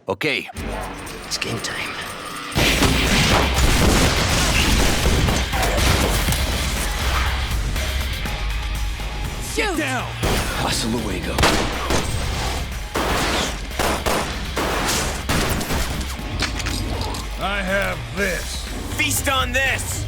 Okay, it's game time. Get down! Hasta luego. I have this. Feast on this!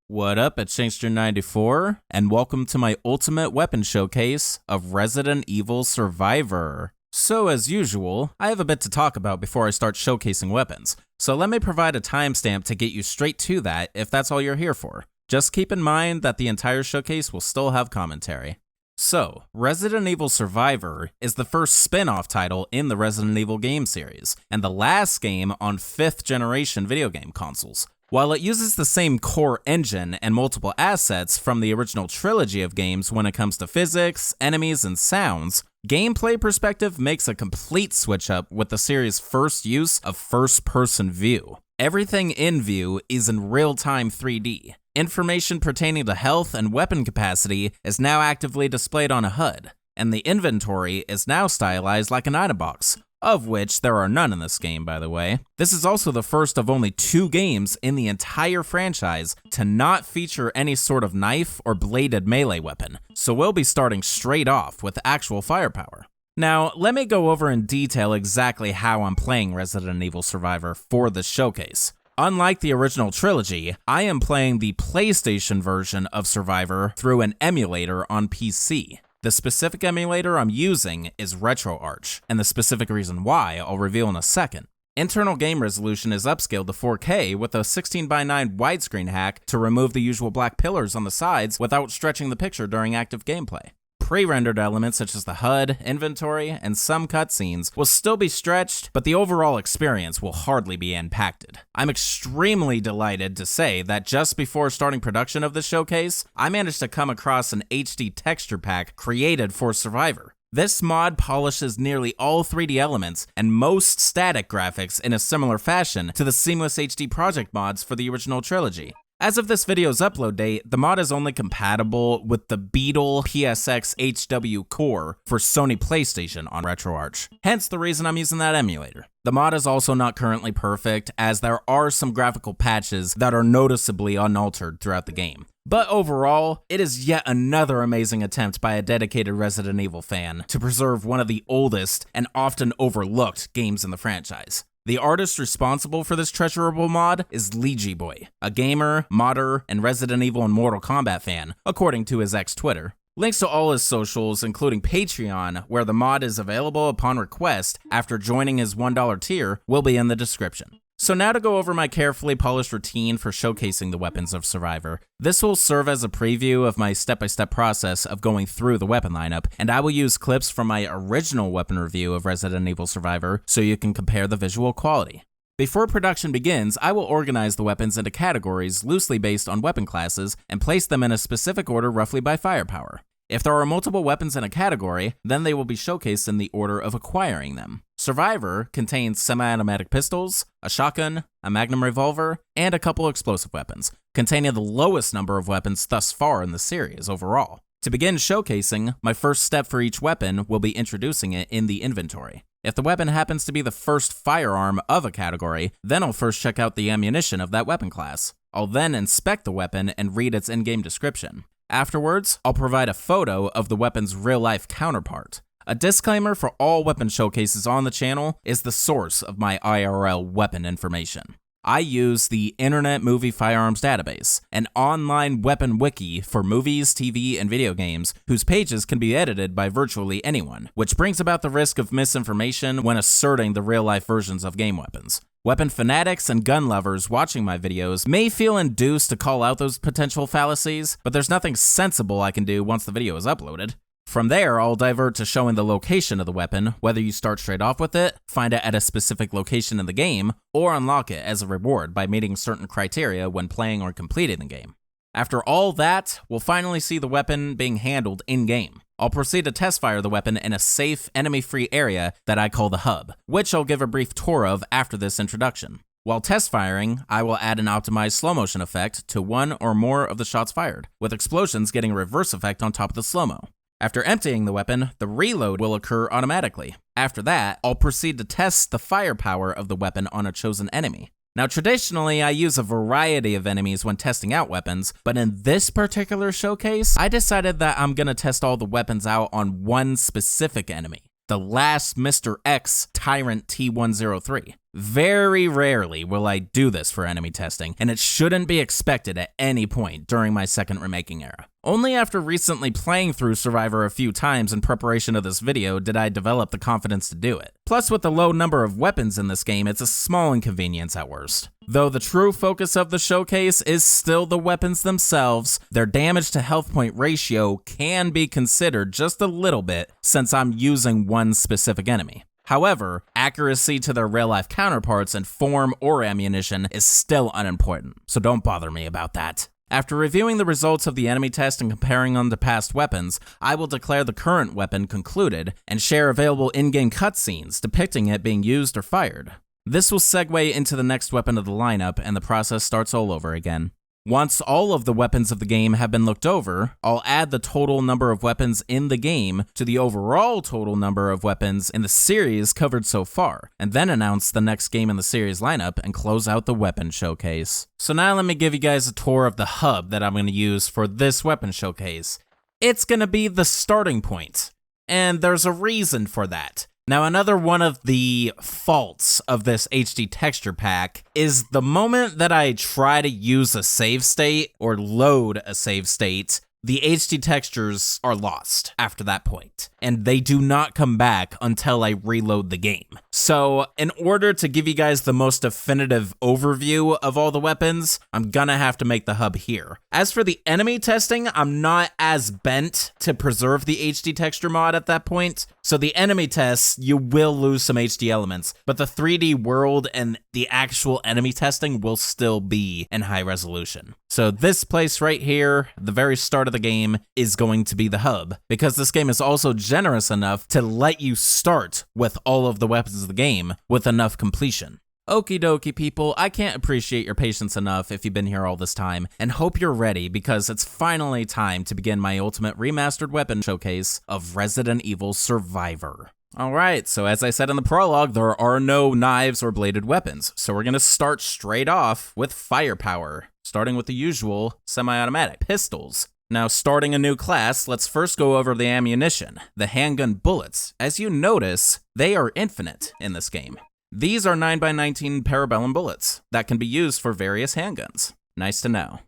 What up, it's Shankster94, and welcome to my ultimate weapon showcase of Resident Evil Survivor. So as usual, I have a bit to talk about before I start showcasing weapons, so let me provide a timestamp to get you straight to that if that's all you're here for. Just keep in mind that the entire showcase will still have commentary. So, Resident Evil Survivor is the first spin-off title in the Resident Evil game series, and the last game on 5th generation video game consoles. While it uses the same core engine and multiple assets from the original trilogy of games when it comes to physics, enemies, and sounds, gameplay perspective makes a complete switch up with the series' first use of first-person view. Everything in view is in real-time 3D. Information pertaining to health and weapon capacity is now actively displayed on a HUD, and the inventory is now stylized like an item box, of which there are none in this game, by the way. This is also the first of only 2 games in the entire franchise to not feature any sort of knife or bladed melee weapon, so we'll be starting straight off with actual firepower. Now, let me go over in detail exactly how I'm playing Resident Evil Survivor for this showcase. Unlike the original trilogy, I am playing the PlayStation version of Survivor through an emulator on PC. The specific emulator I'm using is RetroArch, and the specific reason why I'll reveal in a second. Internal game resolution is upscaled to 4K with a 16:9 widescreen hack to remove the usual black pillars on the sides without stretching the picture during active gameplay. Pre-rendered elements such as the HUD, inventory, and some cutscenes will still be stretched, but the overall experience will hardly be impacted. I'm extremely delighted to say that just before starting production of this showcase, I managed to come across an HD texture pack created for Survivor. This mod polishes nearly all 3D elements and most static graphics in a similar fashion to the Seamless HD project mods for the original trilogy. As of this video's upload date, the mod is only compatible with the Beetle PSX HW core for Sony PlayStation on RetroArch, hence the reason I'm using that emulator. The mod is also not currently perfect, as there are some graphical patches that are noticeably unaltered throughout the game. But overall, it is yet another amazing attempt by a dedicated Resident Evil fan to preserve one of the oldest and often overlooked games in the franchise. The artist responsible for this treasurable mod is Boy, a gamer, modder, and Resident Evil and Mortal Kombat fan, according to his ex-Twitter. Links to all his socials, including Patreon, where the mod is available upon request after joining his $1 tier, will be in the description. So now to go over my carefully polished routine for showcasing the weapons of Survivor. This will serve as a preview of my step-by-step process of going through the weapon lineup, and I will use clips from my original weapon review of Resident Evil Survivor so you can compare the visual quality. Before production begins, I will organize the weapons into categories loosely based on weapon classes and place them in a specific order roughly by firepower. If there are multiple weapons in a category, then they will be showcased in the order of acquiring them. Survivor contains semi-automatic pistols, a shotgun, a Magnum revolver, and a couple explosive weapons, containing the lowest number of weapons thus far in the series overall. To begin showcasing, my first step for each weapon will be introducing it in the inventory. If the weapon happens to be the first firearm of a category, then I'll first check out the ammunition of that weapon class. I'll then inspect the weapon and read its in-game description. Afterwards, I'll provide a photo of the weapon's real-life counterpart. A disclaimer for all weapon showcases on the channel is the source of my IRL weapon information. I use the Internet Movie Firearms Database, an online weapon wiki for movies, TV, and video games, whose pages can be edited by virtually anyone, which brings about the risk of misinformation when asserting the real-life versions of game weapons. Weapon fanatics and gun lovers watching my videos may feel induced to call out those potential fallacies, but there's nothing sensible I can do once the video is uploaded. From there, I'll divert to showing the location of the weapon, whether you start straight off with it, find it at a specific location in the game, or unlock it as a reward by meeting certain criteria when playing or completing the game. After all that, we'll finally see the weapon being handled in-game. I'll proceed to test fire the weapon in a safe, enemy-free area that I call the hub, which I'll give a brief tour of after this introduction. While test firing, I will add an optimized slow motion effect to one or more of the shots fired, with explosions getting a reverse effect on top of the slow-mo. After emptying the weapon, the reload will occur automatically. After that, I'll proceed to test the firepower of the weapon on a chosen enemy. Now, traditionally, I use a variety of enemies when testing out weapons, but in this particular showcase, I decided that I'm gonna test all the weapons out on one specific enemy. The last Mr. X Tyrant T103. Very rarely will I do this for enemy testing, and it shouldn't be expected at any point during my second remaking era. Only after recently playing through Survivor a few times in preparation of this video did I develop the confidence to do it. Plus, with the low number of weapons in this game, it's a small inconvenience at worst. Though the true focus of the showcase is still the weapons themselves, their damage to health point ratio can be considered just a little bit since I'm using one specific enemy. However, accuracy to their real-life counterparts in form or ammunition is still unimportant, so don't bother me about that. After reviewing the results of the enemy test and comparing them to past weapons, I will declare the current weapon concluded and share available in-game cutscenes depicting it being used or fired. This will segue into the next weapon of the lineup and the process starts all over again. Once all of the weapons of the game have been looked over, I'll add the total number of weapons in the game to the overall total number of weapons in the series covered so far, and then announce the next game in the series lineup and close out the weapon showcase. So now let me give you guys a tour of the hub that I'm going to use for this weapon showcase. It's going to be the starting point, and there's a reason for that. Now, another one of the faults of this HD texture pack is the moment that I try to use a save state or load a save state, the HD textures are lost after that point, and they do not come back until I reload the game. So, in order to give you guys the most definitive overview of all the weapons, I'm gonna have to make the hub here. As for the enemy testing, I'm not as bent to preserve the HD texture mod at that point, so the enemy tests, you will lose some HD elements, but the 3D world and the actual enemy testing will still be in high resolution. So this place right here, the very start of the game, is going to be the hub, because this game is also generous enough to let you start with all of the weapons of the game with enough completion. Okie dokie people, I can't appreciate your patience enough if you've been here all this time, and hope you're ready because it's finally time to begin my ultimate remastered weapon showcase of Resident Evil Survivor. Alright, so as I said in the prologue, there are no knives or bladed weapons, so we're gonna start straight off with firepower, starting with the usual semi-automatic pistols. Now, starting a new class, let's first go over the ammunition, the handgun bullets. As you notice, they are infinite in this game. These are 9x19 parabellum bullets that can be used for various handguns. Nice to know.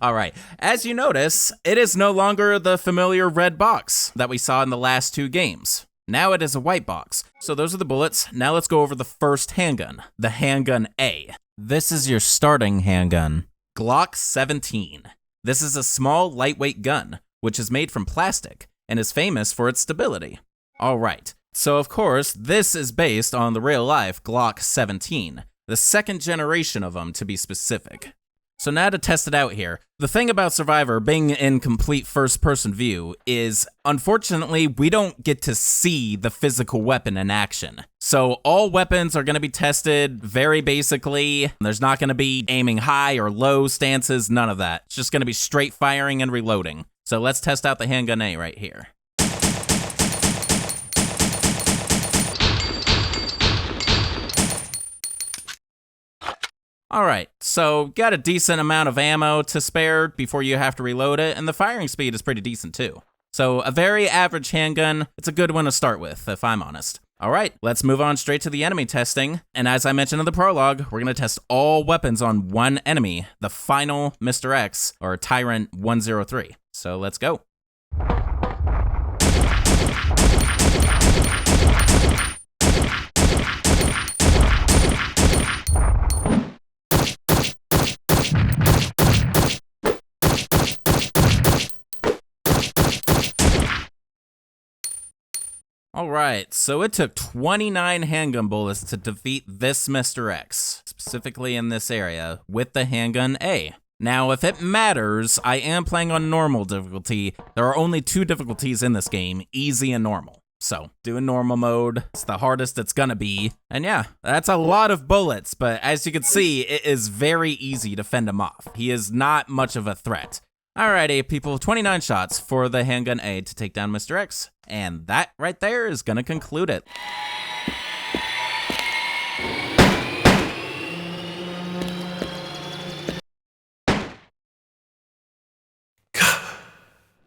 Alright, as you notice, it is no longer the familiar red box that we saw in the last two games. Now it is a white box. So those are the bullets. Now let's go over the first handgun, the Handgun A. This is your starting handgun. Glock 17. This is a small, lightweight gun, which is made from plastic and is famous for its stability. Alright. So of course, this is based on the real-life Glock 17, the second generation of them to be specific. So now to test it out here, the thing about Survivor being in complete first-person view is, unfortunately, we don't get to see the physical weapon in action. So all weapons are going to be tested very basically. There's not going to be aiming high or low stances, none of that. It's just going to be straight firing and reloading. So let's test out the Handgun A right here. Alright, so got a decent amount of ammo to spare before you have to reload it, and the firing speed is pretty decent too. So a very average handgun, it's a good one to start with, if I'm honest. Alright, let's move on straight to the enemy testing, and as I mentioned in the prologue, we're gonna test all weapons on one enemy, the final Mr. X, or Tyrant 103. So let's go. Alright, so it took 29 handgun bullets to defeat this Mr. X, specifically in this area, with the Handgun A. Now, if it matters, I am playing on normal difficulty. There are only 2 difficulties in this game, easy and normal. So, doing normal mode, it's the hardest it's gonna be. And yeah, that's a lot of bullets, but as you can see, it is very easy to fend him off. He is not much of a threat. Alrighty, people, 29 shots for the Handgun A to take down Mr. X. And that right there is gonna conclude it.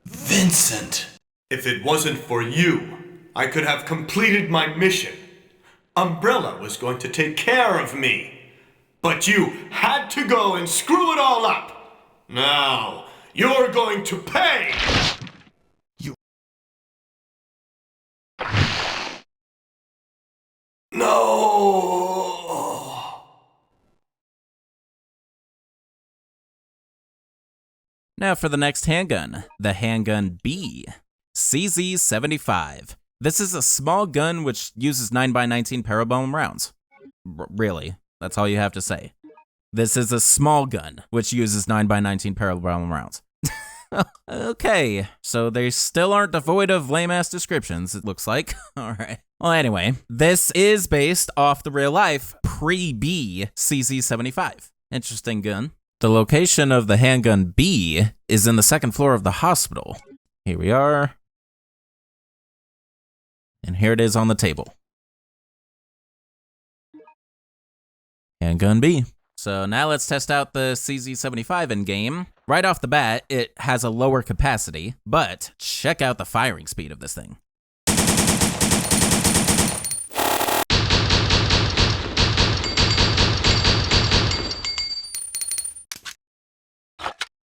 Vincent! If it wasn't for you, I could have completed my mission. Umbrella was going to take care of me. But you had to go and screw it all up. Now, you're going to pay! No! Now for the next handgun, the Handgun B, CZ75. This is a small gun which uses 9x19 parabellum rounds. Really, that's all you have to say. This is a small gun which uses 9x19 parabellum rounds. Okay, so they still aren't devoid of lame-ass descriptions, it looks like. Alright. Well, anyway, this is based off the real-life pre-B CZ75. Interesting gun. The location of the Handgun B is in the 2nd floor of the hospital. Here we are. And here it is on the table. Handgun B. So now let's test out the CZ75 in game. Right off the bat, it has a lower capacity, but check out the firing speed of this thing.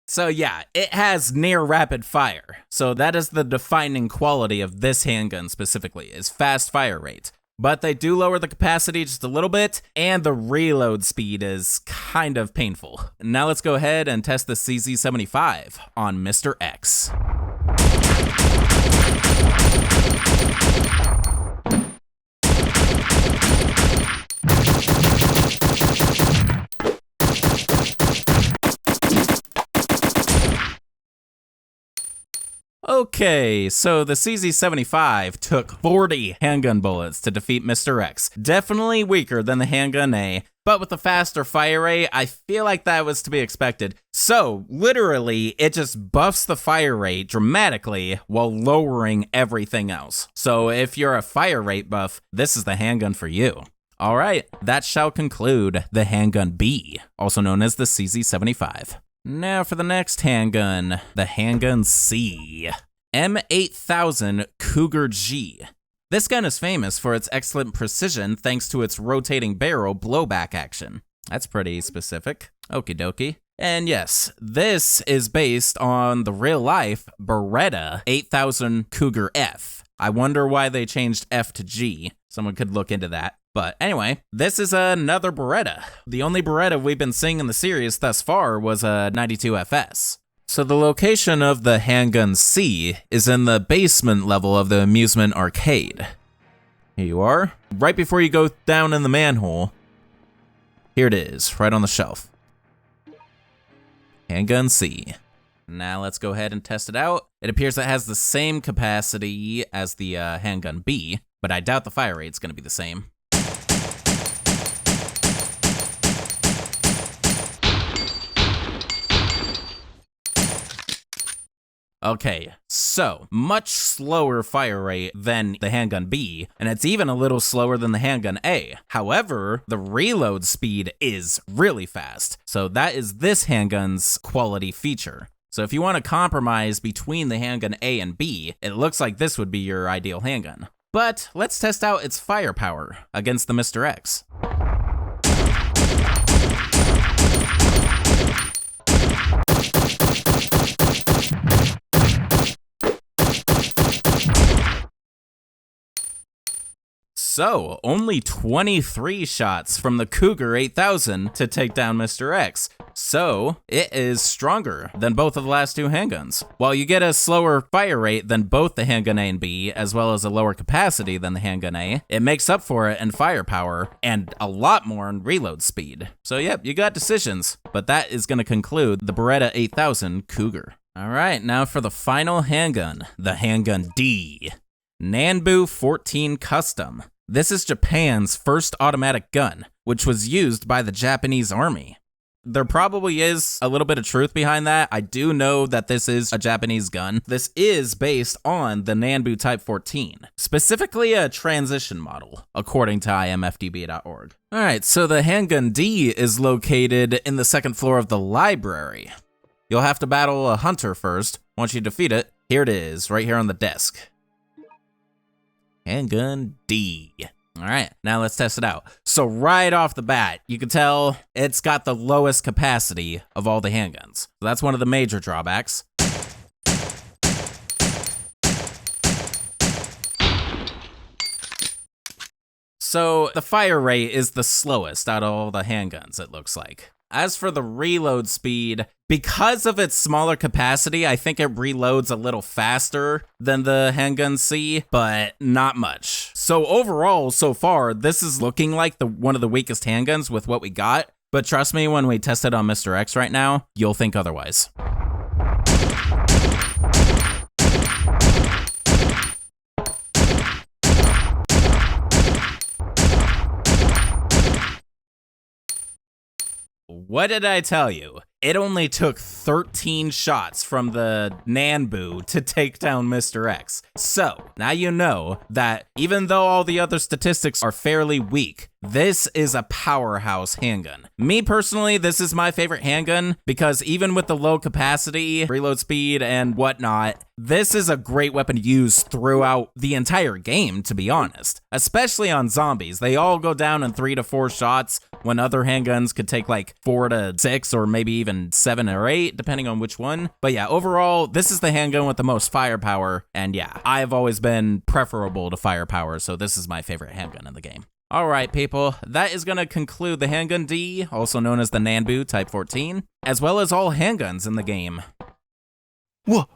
So yeah, it has near rapid fire. So that is the defining quality of this handgun specifically, is fast fire rate. But they do lower the capacity just a little bit, and the reload speed is kind of painful. Now let's go ahead and test the CZ75 on Mr. X. Okay, so the CZ75 took 40 handgun bullets to defeat Mr. X. Definitely weaker than the Handgun A, but with the faster fire rate, I feel like that was to be expected. So, literally, it just buffs the fire rate dramatically while lowering everything else. So if you're a fire rate buff, this is the handgun for you. Alright, that shall conclude the Handgun B, also known as the CZ75. Now for the next handgun, the Handgun C, M8000 Cougar G. This gun is famous for its excellent precision thanks to its rotating barrel blowback action. That's pretty specific. Okie dokie. And yes, this is based on the real-life Beretta 8000 Cougar F. I wonder why they changed F to G. Someone could look into that. But anyway, this is another Beretta. The only Beretta we've been seeing in the series thus far was a 92 FS. So the location of the Handgun C is in the basement level of the amusement arcade. Here you are. Right before you go down in the manhole, here it is, right on the shelf. Handgun C. Now let's go ahead and test it out. It appears it has the same capacity as the Handgun B, but I doubt the fire rate's gonna be the same. Okay, so much slower fire rate than the Handgun B, and it's even a little slower than the Handgun A. However, the reload speed is really fast, so that is this handgun's quality feature. So if you want to compromise between the Handgun A and B, it looks like this would be your ideal handgun. But let's test out its firepower against the Mr. X. So, only 23 shots from the Cougar 8000 to take down Mr. X. So, it is stronger than both of the last two handguns. While you get a slower fire rate than both the Handgun A and B, as well as a lower capacity than the Handgun A, it makes up for it in firepower and a lot more in reload speed. So yep, you got decisions, but that is going to conclude the Beretta 8000 Cougar. Alright, now for the final handgun, the Handgun D. Nambu 14 Custom. This is Japan's first automatic gun, which was used by the Japanese army. There probably is a little bit of truth behind that. I do know that this is a Japanese gun. This is based on the Nambu Type 14, specifically a transition model, according to imfdb.org. Alright, so the Handgun D is located in the second floor of the library. You'll have to battle a hunter first. Once you defeat it, here it is, right here on the desk. Handgun D. All right, now let's test it out. So right off the bat, you can tell it's got the lowest capacity of all the handguns. So that's one of the major drawbacks. So the fire rate is the slowest out of all the handguns, it looks like. As for the reload speed, because of its smaller capacity, I think it reloads a little faster than the Handgun C, but not much. So overall, so far, this is looking like one of the weakest handguns with what we got, but trust me, when we test it on Mr. X right now, you'll think otherwise. What did I tell you? It only took 13 shots from the Nambu to take down Mr. X. So, now you know that even though all the other statistics are fairly weak, this is a powerhouse handgun. Me personally, this is my favorite handgun because even with the low capacity, reload speed, and whatnot, this is a great weapon to use throughout the entire game, to be honest. Especially on zombies. They all go down in 3 to 4 shots when other handguns could take like 4 to 6 or maybe even 7 or 8, depending on which one. But yeah, overall, this is the handgun with the most firepower, and yeah, I've always been preferable to firepower, so this is my favorite handgun in the game. Alright people, that is going to conclude the Handgun D, also known as the Nambu Type 14, as well as all handguns in the game. What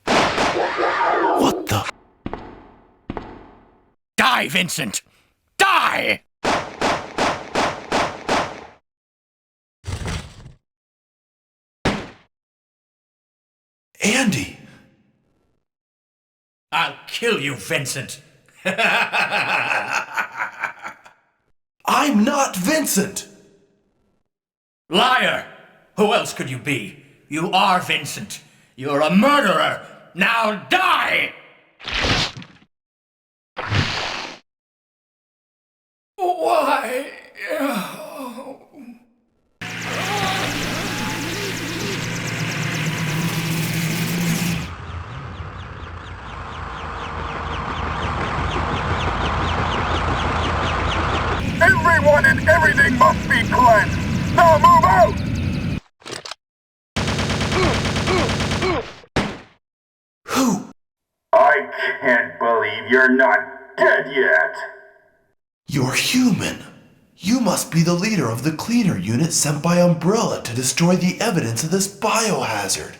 the? Die, Vincent! Die! Andy! I'll kill you, Vincent! I'm not Vincent! Liar! Who else could you be? You are Vincent. You're a murderer. Now die! Why? Everyone and everything must be cleansed! Now move out! Who? I can't believe you're not dead yet! You're human. You must be the leader of the cleaner unit sent by Umbrella to destroy the evidence of this biohazard.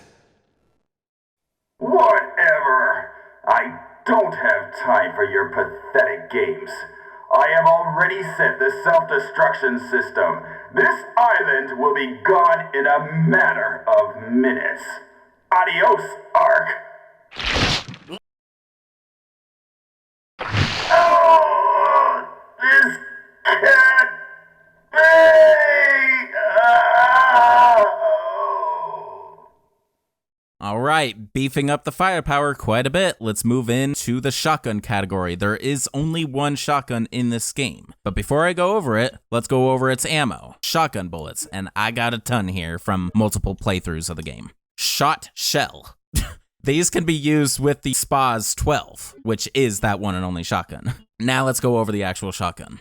Whatever! I don't have time for your pathetic games. I have already set the self-destruction system. This island will be gone in a matter of minutes. Adios, Ark. Oh, this can't be! Alright, beefing up the firepower quite a bit, let's move into the shotgun category. There is only one shotgun in this game. But before I go over it, let's go over its ammo. Shotgun bullets, and I got a ton here from multiple playthroughs of the game. Shot shell. These can be used with the SPAS 12, which is that one and only shotgun. Now let's go over the actual shotgun.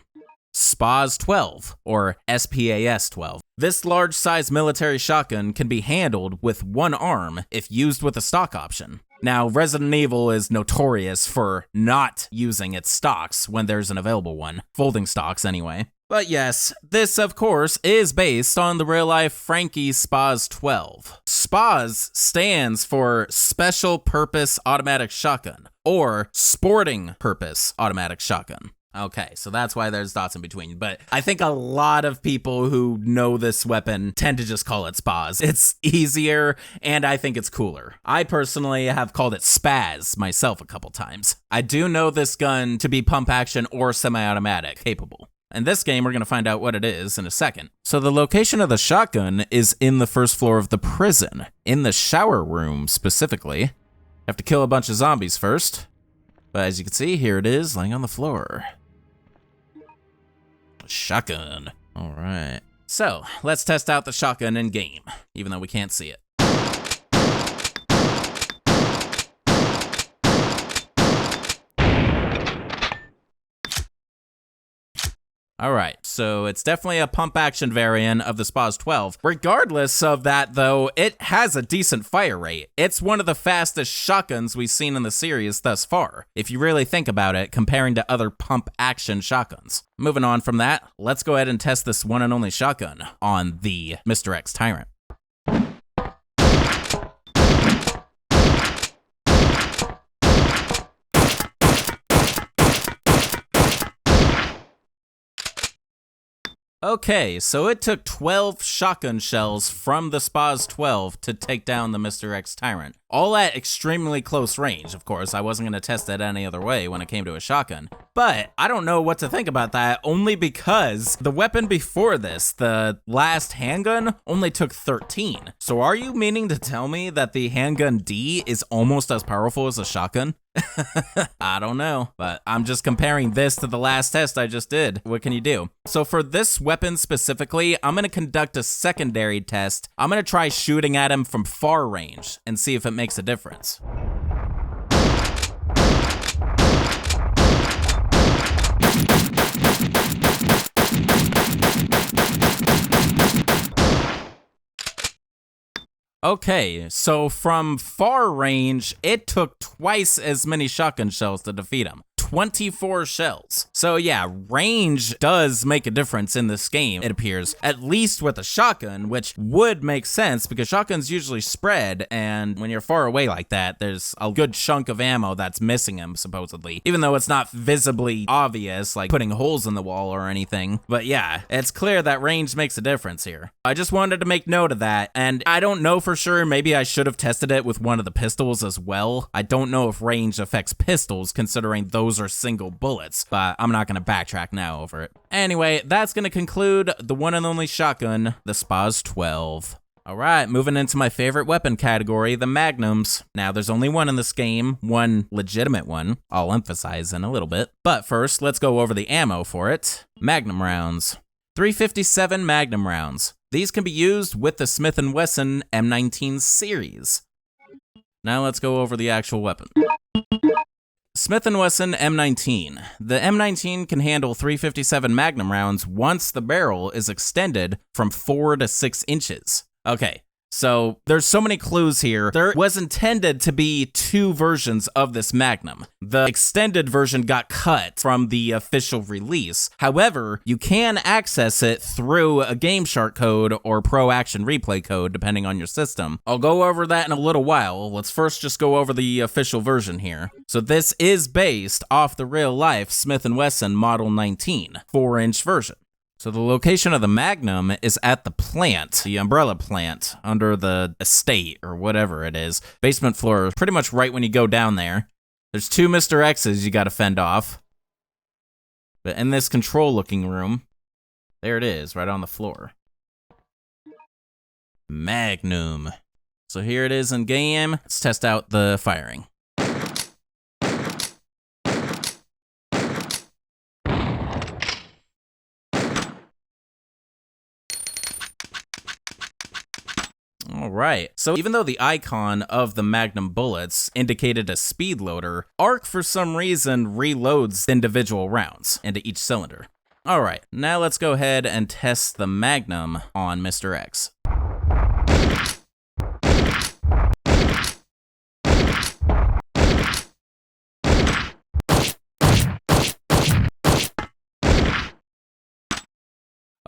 SPAS 12, or SPAS 12. This large-size military shotgun can be handled with one arm if used with a stock option. Now, Resident Evil is notorious for not using its stocks when there's an available one. Folding stocks, anyway. But yes, this, of course, is based on the real-life Franchi SPAS 12. SPAS stands for Special Purpose Automatic Shotgun, or Sporting Purpose Automatic Shotgun. Okay, so that's why there's dots in between, but I think a lot of people who know this weapon tend to just call it SPAS. It's easier, and I think it's cooler. I personally have called it SPAS myself a couple times. I do know this gun to be pump action or semi-automatic capable. In this game, we're going to find out what it is in a second. So the location of the shotgun is in the first floor of the prison, in the shower room specifically. Have to kill a bunch of zombies first, but as you can see, here it is laying on the floor. Shotgun. All right. So let's test out the shotgun in game, even though we can't see it. Alright, so it's definitely a pump action variant of the SPAS 12. Regardless of that though, it has a decent fire rate. It's one of the fastest shotguns we've seen in the series thus far, if you really think about it, comparing to other pump action shotguns. Moving on from that, let's go ahead and test this one and only shotgun on the Mr. X Tyrant. Okay, so it took 12 shotgun shells from the SPAS 12 to take down the Mr. X Tyrant. All at extremely close range, of course. I wasn't going to test it any other way when it came to a shotgun. But I don't know what to think about that, only because the weapon before this, the last handgun, only took 13. So are you meaning to tell me that the Handgun D is almost as powerful as a shotgun? I don't know, but I'm just comparing this to the last test I just did. What can you do? So for this weapon specifically, I'm going to conduct a secondary test. I'm going to try shooting at him from far range and see if it makes a difference. Okay, so from far range, it took twice as many shotgun shells to defeat him. 24 shells. So yeah, range does make a difference in this game, it appears, at least with a shotgun, which would make sense because shotguns usually spread, and when you're far away like that, there's a good chunk of ammo that's missing him, supposedly, even though it's not visibly obvious, like putting holes in the wall or anything. But yeah, it's clear that range makes a difference here. I just wanted to make note of that, and I don't know for sure, maybe I should have tested it with one of the pistols as well. I don't know if range affects pistols, considering those are single bullets, but I'm not going to backtrack now over it. Anyway, that's going to conclude the one and only shotgun, the SPAS 12. Alright, moving into my favorite weapon category, the Magnums. Now, there's only one in this game, one legitimate one, I'll emphasize in a little bit. But first, let's go over the ammo for it. Magnum rounds. 357 Magnum rounds. These can be used with the Smith & Wesson M19 series. Now let's go over the actual weapon. Smith & Wesson M19. The M19 can handle 357 Magnum rounds once the barrel is extended from 4 to 6 inches. Okay, so there's so many clues here. There was intended to be two versions of this Magnum. The extended version got cut from the official release. However, you can access it through a Game Shark code or Pro Action Replay code, depending on your system. I'll go over that in a little while. Let's first just go over the official version here. So this is based off the real-life Smith & Wesson Model 19, 4-inch version. So the location of the Magnum is at the plant, the umbrella plant, under the estate or whatever it is. Basement floor, pretty much right when you go down there. There's two Mr. X's you gotta fend off. But in this control-looking room, there it is, right on the floor. Magnum. So here it is in game. Let's test out the firing. Alright, so even though the icon of the Magnum bullets indicated a speed loader, ARC for some reason reloads individual rounds into each cylinder. Alright, now let's go ahead and test the Magnum on Mr. X.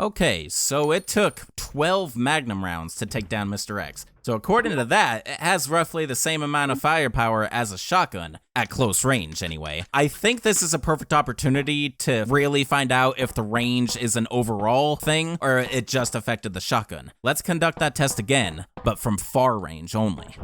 Okay, so it took 12 Magnum rounds to take down Mr. X. So according to that, it has roughly the same amount of firepower as a shotgun, at close range anyway. I think this is a perfect opportunity to really find out if the range is an overall thing or it just affected the shotgun. Let's conduct that test again, but from far range only.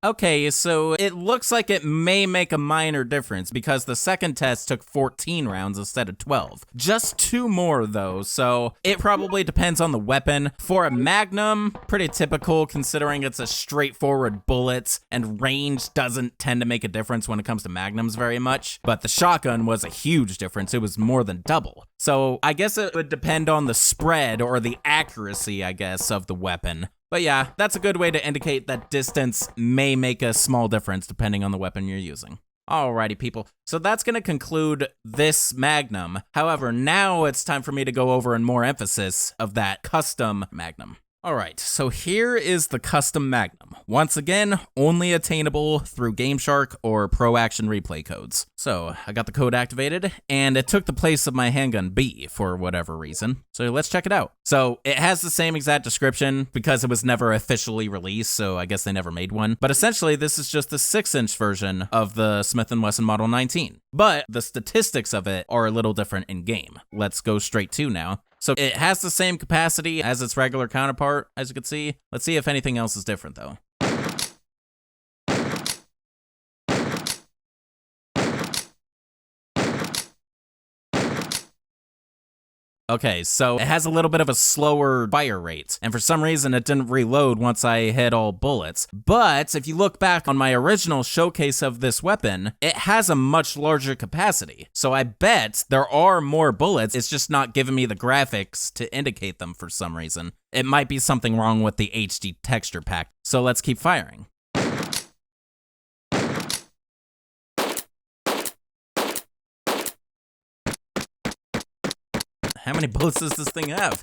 Okay, so it looks like it may make a minor difference because the second test took 14 rounds instead of 12. Just 2 more though, so it probably depends on the weapon. For a Magnum, pretty typical considering it's a straightforward bullet and range doesn't tend to make a difference when it comes to Magnums very much. But the shotgun was a huge difference. It was more than double. So I guess it would depend on the spread or the accuracy, I guess, of the weapon. But yeah, that's a good way to indicate that distance may make a small difference depending on the weapon you're using. Alrighty, people. So that's going to conclude this Magnum. However, now it's time for me to go over in more emphasis of that custom Magnum. Alright, so here is the custom Magnum. Once again, only attainable through GameShark or Pro Action Replay codes. So, I got the code activated, and it took the place of my Handgun B for whatever reason. So let's check it out. So, it has the same exact description because it was never officially released, so I guess they never made one. But essentially, this is just the 6-inch version of the Smith & Wesson Model 19. But the statistics of it are a little different in-game. Let's go straight to now. So it has the same capacity as its regular counterpart, as you can see. Let's see if anything else is different, though. Okay, so it has a little bit of a slower fire rate, and for some reason it didn't reload once I hit all bullets. But if you look back on my original showcase of this weapon, it has a much larger capacity. So I bet there are more bullets, it's just not giving me the graphics to indicate them for some reason. It might be something wrong with the HD texture pack, so let's keep firing. How many bullets does this thing have?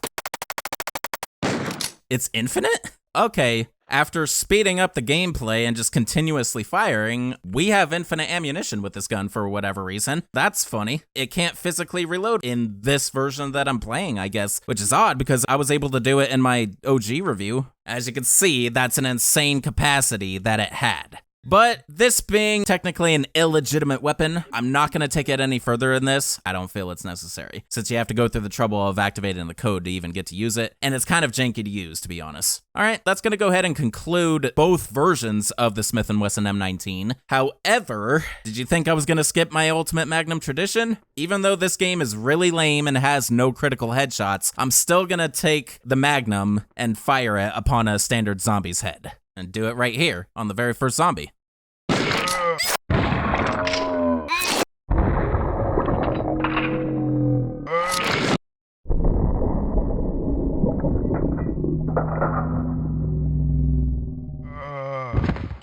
It's infinite? Okay, after speeding up the gameplay and just continuously firing, we have infinite ammunition with this gun for whatever reason. That's funny. It can't physically reload in this version that I'm playing, I guess, which is odd because I was able to do it in my OG review. As you can see, that's an insane capacity that it had. But this being technically an illegitimate weapon, I'm not going to take it any further in this. I don't feel it's necessary, since you have to go through the trouble of activating the code to even get to use it, and it's kind of janky to use, to be honest. Alright, that's going to go ahead and conclude both versions of the Smith & Wesson M19. However, did you think I was going to skip my Ultimate Magnum tradition? Even though this game is really lame and has no critical headshots, I'm still going to take the Magnum and fire it upon a standard zombie's head. And do it right here, on the very first zombie.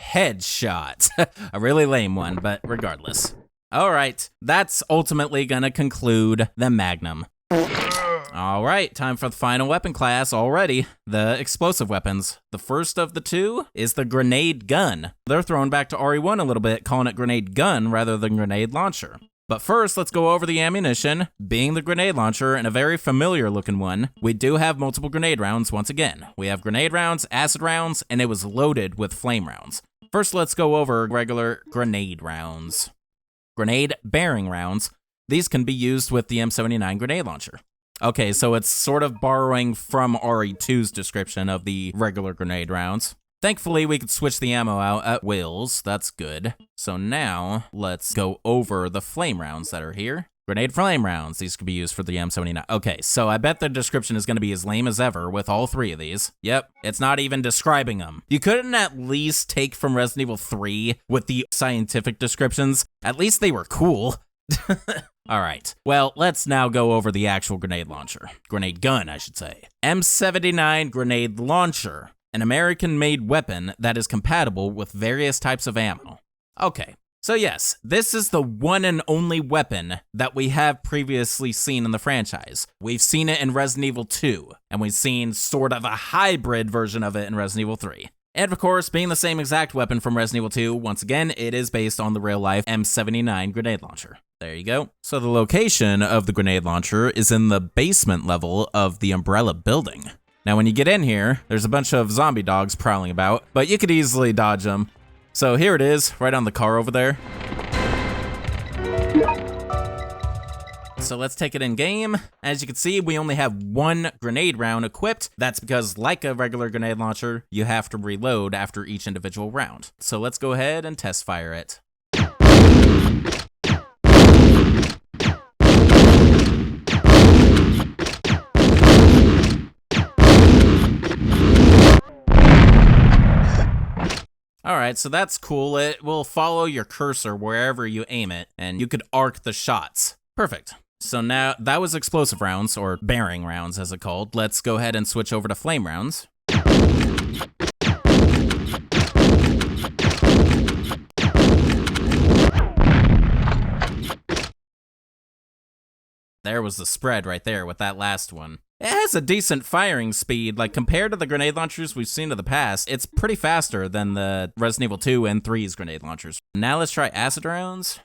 Headshot. A really lame one, but regardless. Alright, that's ultimately gonna conclude the Magnum. Alright, time for the final weapon class already, the explosive weapons. The first of the two is the grenade gun. They're throwing back to RE1 a little bit, calling it grenade gun rather than grenade launcher. But first, let's go over the ammunition. Being the grenade launcher and a very familiar looking one, we do have multiple grenade rounds once again. We have grenade rounds, acid rounds, and it was loaded with flame rounds. First, let's go over regular grenade rounds. Grenade bearing rounds. These can be used with the M79 grenade launcher. Okay, so it's sort of borrowing from RE2's description of the regular grenade rounds. Thankfully, we could switch the ammo out at wills. That's good. So now, let's go over the flame rounds that are here. Grenade flame rounds. These could be used for the M79. Okay, so I bet the description is going to be as lame as ever with all three of these. Yep, it's not even describing them. You couldn't at least take from Resident Evil 3 with the scientific descriptions. At least they were cool. Alright, well, let's now go over the actual grenade launcher. Grenade gun, I should say. M79 grenade launcher. An American-made weapon that is compatible with various types of ammo. Okay, so yes, this is the one and only weapon that we have previously seen in the franchise. We've seen it in Resident Evil 2, and we've seen sort of a hybrid version of it in Resident Evil 3. And of course, being the same exact weapon from Resident Evil 2, once again, it is based on the real-life M79 grenade launcher. There you go. So the location of the grenade launcher is in the basement level of the Umbrella building. Now when you get in here, there's a bunch of zombie dogs prowling about, but you could easily dodge them. So here it is, right on the car over there. So let's take it in game. As you can see, we only have one grenade round equipped. That's because, like a regular grenade launcher, you have to reload after each individual round. So let's go ahead and test fire it. Alright, so that's cool. It will follow your cursor wherever you aim it, and you could arc the shots. Perfect. So now, that was explosive rounds, or bearing rounds as it's called. Let's go ahead and switch over to flame rounds. There was the spread right there with that last one. It has a decent firing speed, like compared to the grenade launchers we've seen in the past, it's pretty faster than the Resident Evil 2 and 3's grenade launchers. Now let's try acid rounds.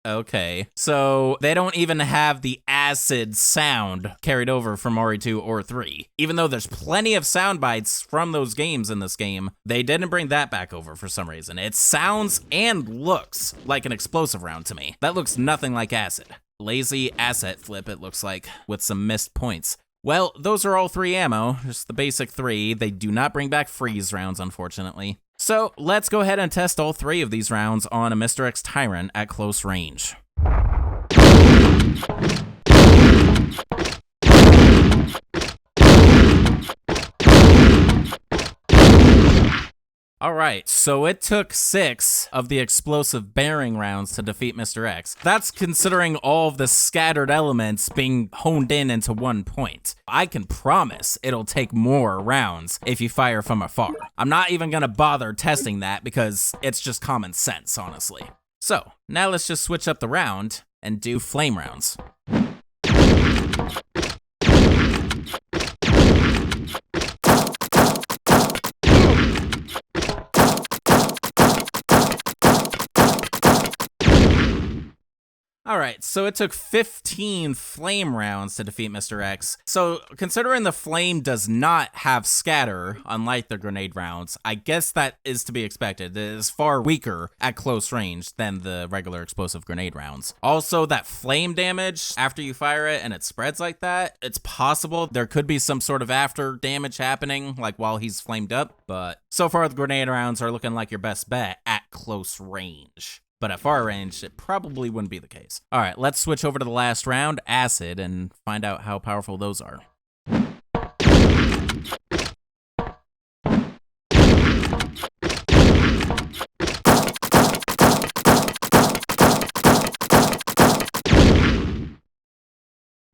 Okay, so they don't even have the acid sound carried over from RE2 or 3. Even though there's plenty of sound bites from those games in this game, they didn't bring that back over for some reason. It sounds and looks like an explosive round to me. That looks nothing like acid. Lazy asset flip, it looks like, with some missed points. Well, those are all 3 ammo, just the basic 3. They do not bring back freeze rounds, unfortunately. So let's go ahead and test all 3 of these rounds on a Mr. X Tyrant at close range. Alright, so it took 6 of the explosive bearing rounds to defeat Mr. X. That's considering all of the scattered elements being honed in into one point. I can promise it'll take more rounds if you fire from afar. I'm not even gonna bother testing that because it's just common sense, honestly. So, now let's just switch up the round and do flame rounds. Alright, so it took 15 flame rounds to defeat Mr. X. So, considering the flame does not have scatter, unlike the grenade rounds, I guess that is to be expected. It is far weaker at close range than the regular explosive grenade rounds. Also, that flame damage, after you fire it and it spreads like that, it's possible there could be some sort of after damage happening, like while he's flamed up, but so far the grenade rounds are looking like your best bet at close range. But at far range, it probably wouldn't be the case. All right, let's switch over to the last round, acid, and find out how powerful those are.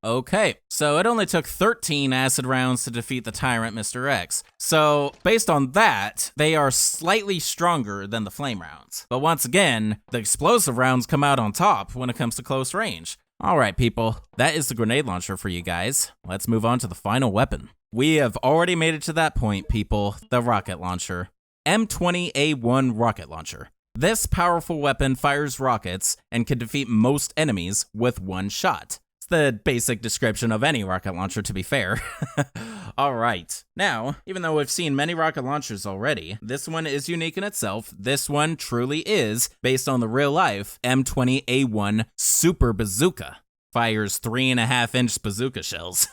Okay, so it only took 13 acid rounds to defeat the Tyrant Mr. X. So, based on that, they are slightly stronger than the flame rounds. But once again, the explosive rounds come out on top when it comes to close range. Alright people, that is the grenade launcher for you guys. Let's move on to the final weapon. We have already made it to that point, people, the rocket launcher. M20A1 rocket launcher. This powerful weapon fires rockets and can defeat most enemies with one shot. The basic description of any rocket launcher, to be fair. Alright, now, even though we've seen many rocket launchers already, this one is unique in itself. This one truly is based on the real-life M20A1 Super Bazooka. Fires 3.5-inch bazooka shells.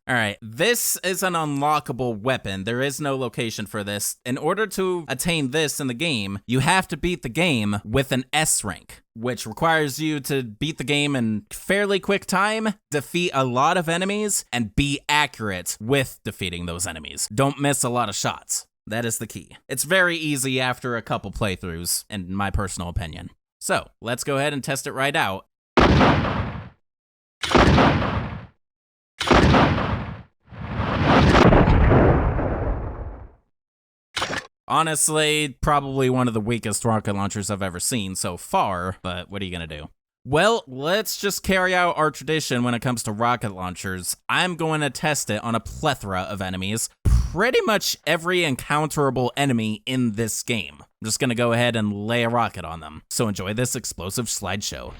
Alright, this is an unlockable weapon. There is no location for this. In order to attain this in the game, you have to beat the game with an S rank, which requires you to beat the game in fairly quick time, defeat a lot of enemies, and be accurate with defeating those enemies. Don't miss a lot of shots. That is the key. It's very easy after a couple playthroughs, in my personal opinion. So, let's go ahead and test it right out. Honestly, probably one of the weakest rocket launchers I've ever seen so far, but what are you gonna do? Well, let's just carry out our tradition when it comes to rocket launchers. I'm going to test it on a plethora of enemies, pretty much every encounterable enemy in this game. I'm just gonna go ahead and lay a rocket on them. So enjoy this explosive slideshow.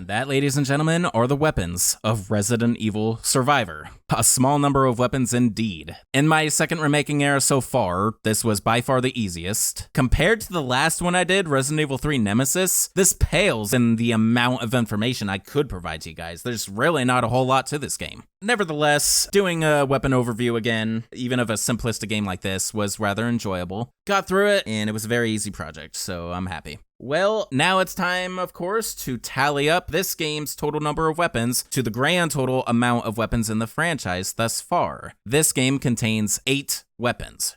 That, ladies and gentlemen, are the weapons of Resident Evil Survivor. A small number of weapons indeed. In my second remaking era so far, this was by far the easiest. Compared to the last one I did, Resident Evil 3 Nemesis, this pales in the amount of information I could provide to you guys. There's really not a whole lot to this game. Nevertheless, doing a weapon overview again, even of a simplistic game like this, was rather enjoyable. Got through it, and it was a very easy project, so I'm happy. Well, now it's time, of course, to tally up this game's total number of weapons to the grand total amount of weapons in the franchise thus far. This game contains 8 weapons.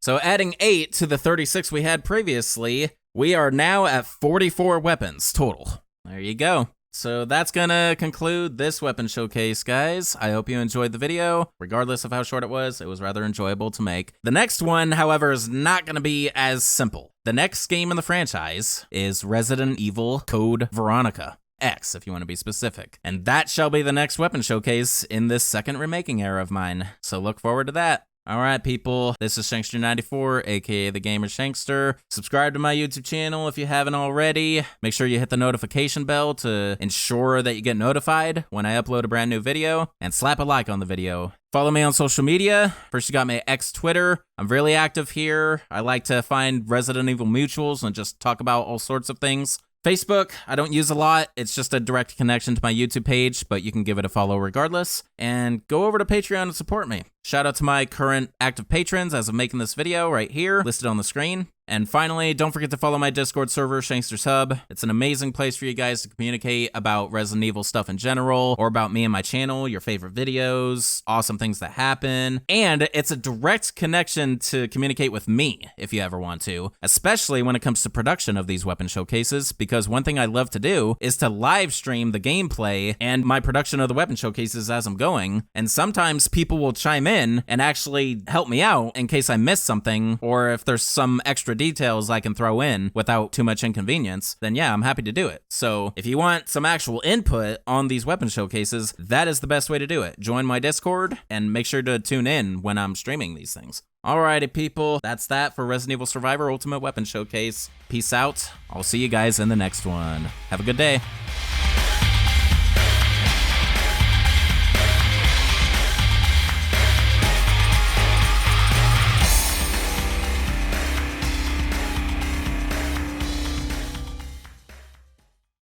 So adding 8 to the 36 we had previously, we are now at 44 weapons total. There you go. So that's gonna conclude this weapon showcase, guys. I hope you enjoyed the video. Regardless of how short it was rather enjoyable to make. The next one, however, is not gonna be as simple. The next game in the franchise is Resident Evil Code Veronica. X, if you want to be specific. And that shall be the next weapon showcase in this second remaking era of mine. So look forward to that. Alright people, this is Shankster94, aka The Gamer Shankster. Subscribe to my YouTube channel if you haven't already. Make sure you hit the notification bell to ensure that you get notified when I upload a brand new video, and slap a like on the video. Follow me on social media. First you got my Twitter. I'm really active here. I like to find Resident Evil mutuals and just talk about all sorts of things. Facebook, I don't use a lot. It's just a direct connection to my YouTube page, but you can give it a follow regardless. And go over to Patreon and support me. Shout out to my current active patrons as of making this video right here, listed on the screen. And finally, don't forget to follow my Discord server, Shankster's Hub. It's an amazing place for you guys to communicate about Resident Evil stuff in general, or about me and my channel, your favorite videos, awesome things that happen. And it's a direct connection to communicate with me, if you ever want to, especially when it comes to production of these weapon showcases, because one thing I love to do is to live stream the gameplay and my production of the weapon showcases as I'm going. And sometimes people will chime in and actually help me out in case I miss something, or if there's some extra details I can throw in without too much inconvenience, then yeah, I'm happy to do it. So if you want some actual input on these weapon showcases, that is the best way to do it. Join my Discord and make sure to tune in when I'm streaming these things. Alrighty people, that's that for Resident Evil Survivor Ultimate Weapon Showcase. Peace out. I'll see you guys in the next one. Have a good day.